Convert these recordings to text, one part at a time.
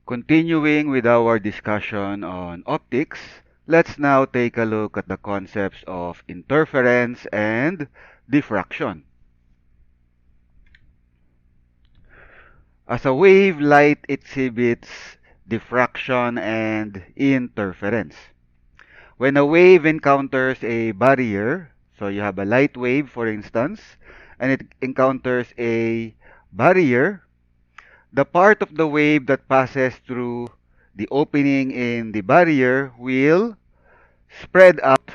Continuing with our discussion on optics, let's now take a look at the concepts of interference and diffraction. As a wave, light exhibits diffraction and interference. When a wave encounters a barrier, so you have a light wave for instance, and it encounters a barrier, the part of the wave that passes through the opening in the barrier will spread out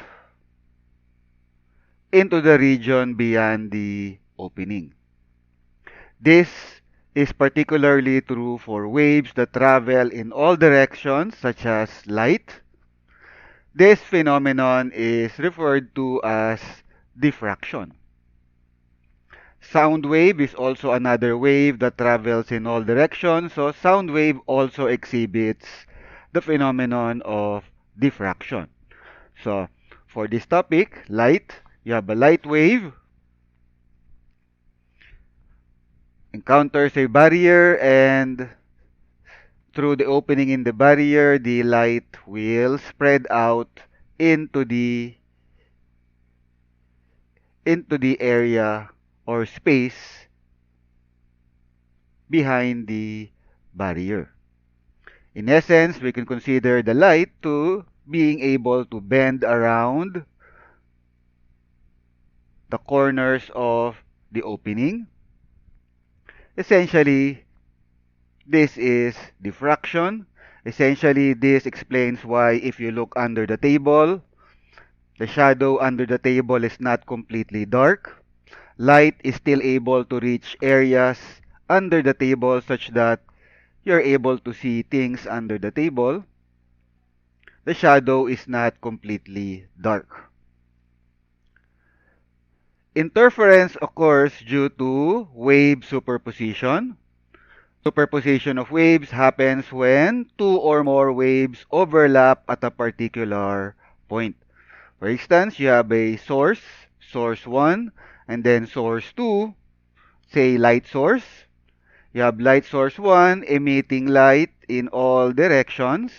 into the region beyond the opening. This is particularly true for waves that travel in all directions, such as light. This phenomenon is referred to as diffraction. Sound wave is also another wave that travels in all directions, so sound wave also exhibits the phenomenon of diffraction. So, for this topic, light, you have a light wave, encounters a barrier, and through the opening in the barrier, the light will spread out into the area or space behind the barrier. In essence, we can consider the light to being able to bend around the corners of the opening. Essentially, this is diffraction. Essentially, this explains why if you look under the table, the shadow under the table is not completely dark. Light is still able to reach areas under the table such that you're able to see things under the table. The shadow is not completely dark. Interference occurs due to wave superposition. Superposition of waves happens when two or more waves overlap at a particular point. For instance, you have a source, source 1, and then source 2, say light source. You have light source 1 emitting light in all directions.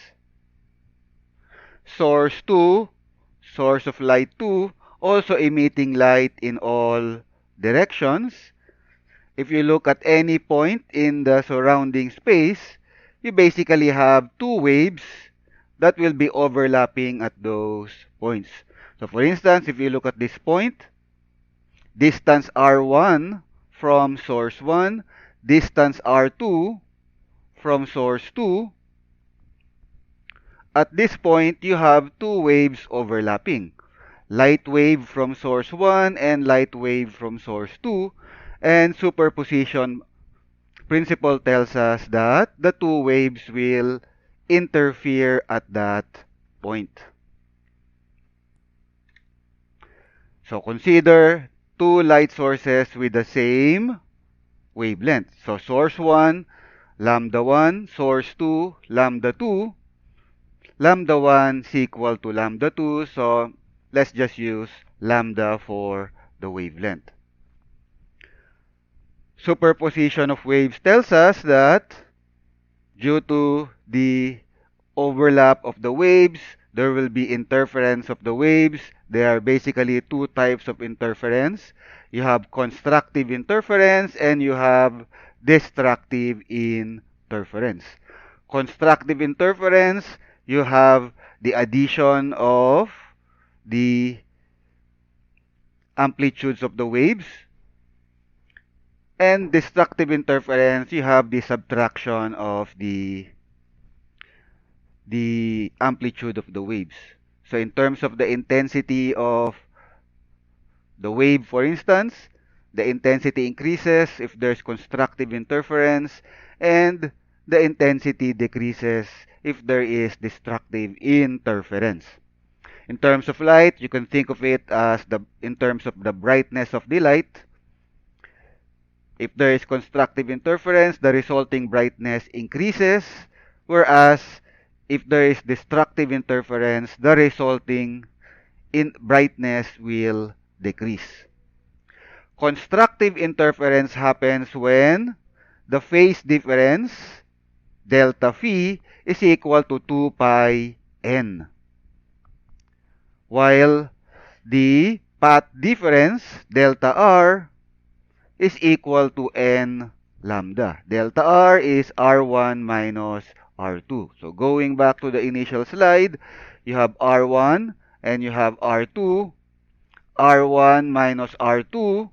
Source 2, source of light 2, also emitting light in all directions. If you look at any point in the surrounding space, you basically have two waves that will be overlapping at those points. So for instance, if you look at this point, distance R1 from source 1, distance R2 from source 2, at this point, you have two waves overlapping. Light wave from source 1 and light wave from source 2. And superposition principle tells us that the two waves will interfere at that point. So consider two light sources with the same wavelength. So source 1, lambda 1, source 2, lambda 2. Lambda 1 is equal to lambda 2, so let's just use lambda for the wavelength. Superposition of waves tells us that due to the overlap of the waves, there will be interference of the waves. There are basically two types of interference. You have constructive interference and you have destructive interference. Constructive interference, you have the addition of the amplitudes of the waves. And destructive interference, you have the subtraction of the amplitude of the waves. So in terms of the intensity of the wave, for instance, the intensity increases if there's constructive interference, and the intensity decreases if there is destructive interference. In terms of light, you can think of it as in terms of the brightness of the light. If there is constructive interference, the resulting brightness increases, whereas if there is destructive interference, the resulting brightness will decrease. Constructive interference happens when the phase difference delta phi is equal to 2 pi n, while the path difference, delta r, is equal to n lambda. Delta r is r1 minus r2. So going back to the initial slide, you have r1 and you have r2. r1 minus r2,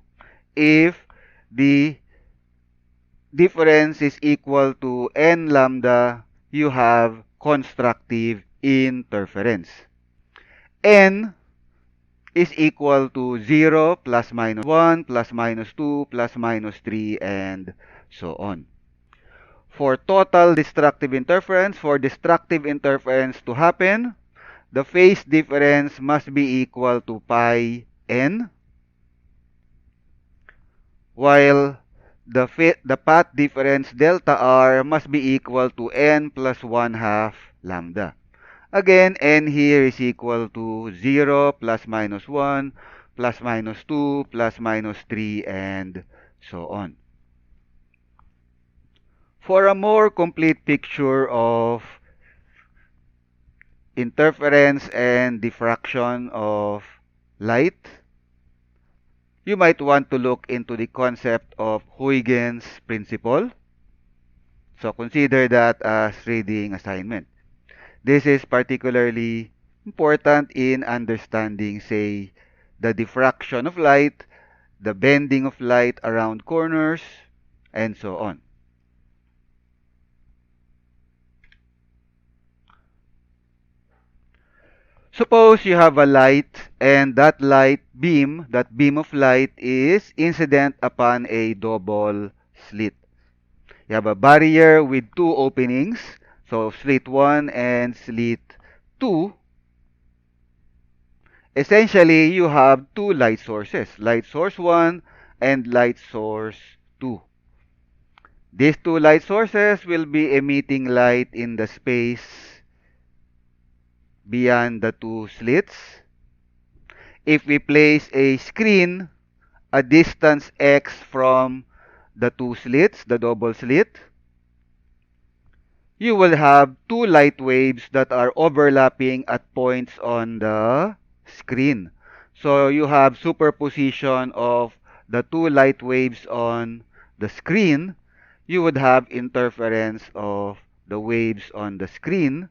if the difference is equal to n lambda, you have constructive interference. N is equal to 0, plus minus 1, plus minus 2, plus minus 3, and so on. For total destructive interference, for destructive interference to happen, the phase difference must be equal to pi n, while the path difference delta r must be equal to n plus 1 half lambda. Again, n here is equal to 0, plus minus 1, plus minus 2, plus minus 3, and so on. For a more complete picture of interference and diffraction of light, you might want to look into the concept of Huygens principle. So consider that as reading assignment. This is particularly important in understanding, say, the diffraction of light, the bending of light around corners, and so on. Suppose you have a light and that beam of light is incident upon a double slit. You have a barrier with two openings, so slit 1 and slit 2. Essentially, you have two light sources, light source 1 and light source 2. These two light sources will be emitting light in the space beyond the two slits. If we place a screen a distance x from the two slits, the double slit, you will have two light waves that are overlapping at points on the screen. So you have superposition of the two light waves on the screen. You would have interference of the waves on the screen,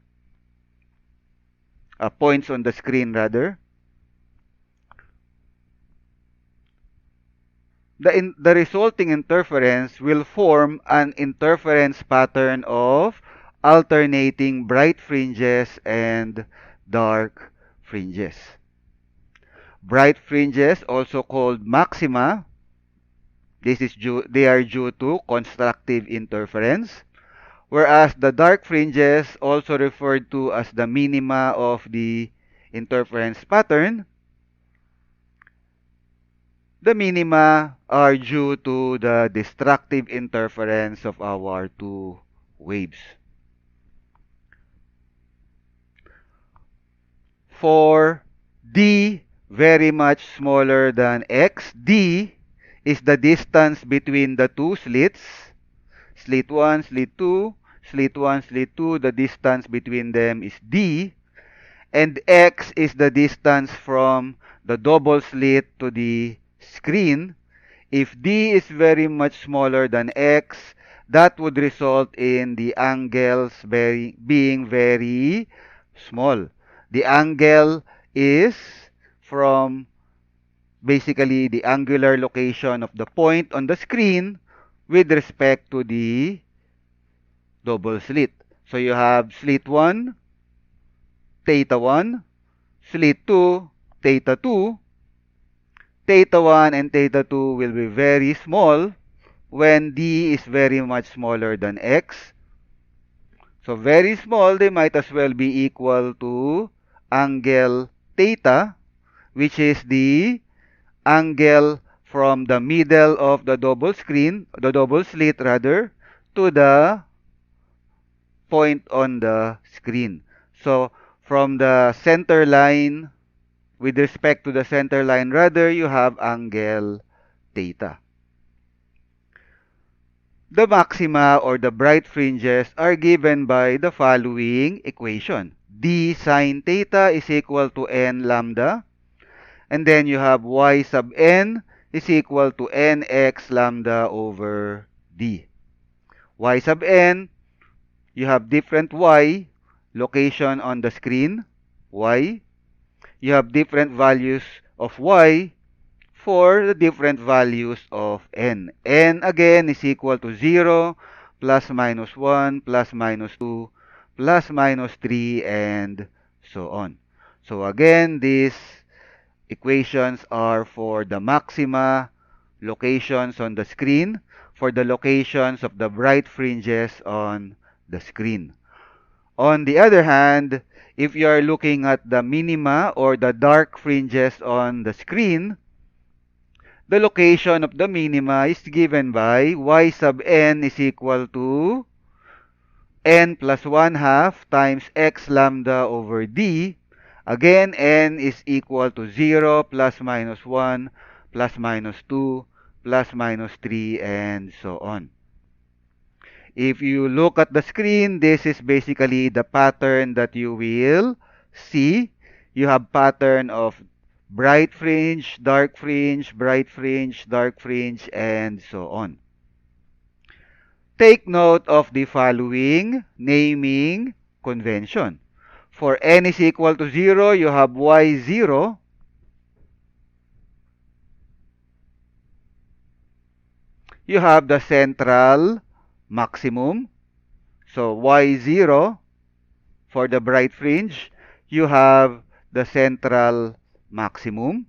points on the screen rather. The resulting interference will form an interference pattern of alternating bright fringes and dark fringes. Bright fringes, also called maxima, they are due to constructive interference, whereas the dark fringes, also referred to as the minima of the interference pattern, the minima are due to the destructive interference of our two waves. For d very much smaller than x, d is the distance between the two slits. Slit 1, slit 2, slit 1, slit 2, the distance between them is d. And x is the distance from the double slit to the screen. If d is very much smaller than x, that would result in the angles being very small. The angle is from basically the angular location of the point on the screen with respect to the double slit. So you have slit 1, theta 1, slit 2, theta 2. Theta 1 and theta 2 will be very small when d is very much smaller than x. So very small, they might as well be equal to angle theta, which is the angle from the middle of the double slit rather, to the point on the screen. So from the center line, with respect to the center line rather, you have angle theta. The maxima or the bright fringes are given by the following equation. D sine theta is equal to n lambda. And then you have y sub n is equal to nx lambda over d. Y sub n, you have different y, location on the screen, y. You have different values of y for the different values of n. N again is equal to 0, plus minus 1, plus minus 2, plus minus 3, and so on. So again, these equations are for the maxima locations on the screen, for the locations of the bright fringes on the screen. On the other hand, if you are looking at the minima or the dark fringes on the screen, the location of the minima is given by y sub n is equal to n plus 1 half times x lambda over d. Again, n is equal to 0, plus minus 1, plus minus 2, plus minus 3, and so on. If you look at the screen, this is basically the pattern that you will see. You have pattern of bright fringe, dark fringe, bright fringe, dark fringe, and so on. Take note of the following naming convention. For n is equal to 0, you have y0. You have the central maximum. So y0 for the bright fringe, you have the central maximum.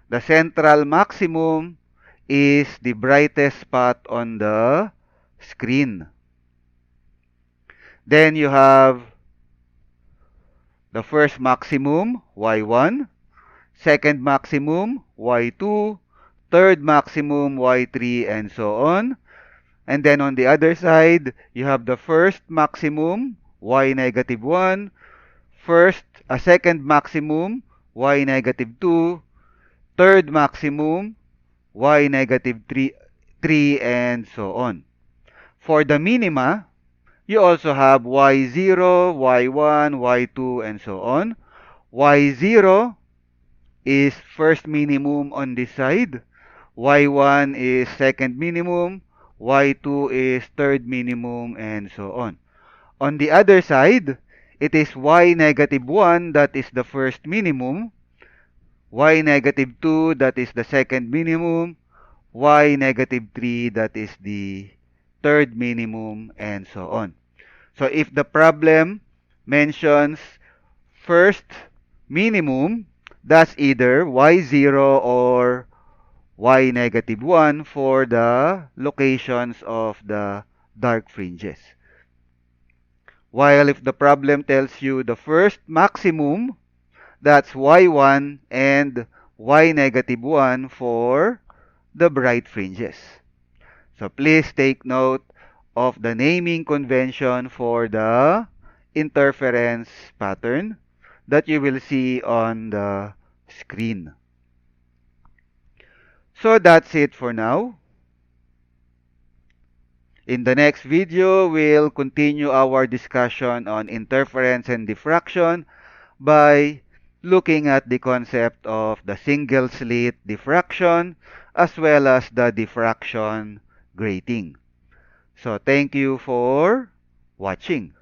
The central maximum is the brightest spot on the screen. Then you have the first maximum, y1, second maximum, y2, third maximum, y3, and so on. And then on the other side, you have the first maximum, y negative 1, a second maximum, y negative 2, third maximum, y negative 3, and so on. For the minima, you also have y0, y1, y2, and so on. y0 is first minimum on this side, y1 is second minimum, y2 is third minimum, and so on. On the other side, it is y negative 1 that is the first minimum, y negative 2 that is the second minimum, y negative 3 that is the third minimum, and so on. So if the problem mentions first minimum, that's either y0 or y negative 1 for the locations of the dark fringes. While if the problem tells you the first maximum, that's y1 and y negative 1 for the bright fringes. So please take note of the naming convention for the interference pattern that you will see on the screen. So that's it for now. In the next video, we'll continue our discussion on interference and diffraction by looking at the concept of the single slit diffraction as well as the diffraction grating. So thank you for watching.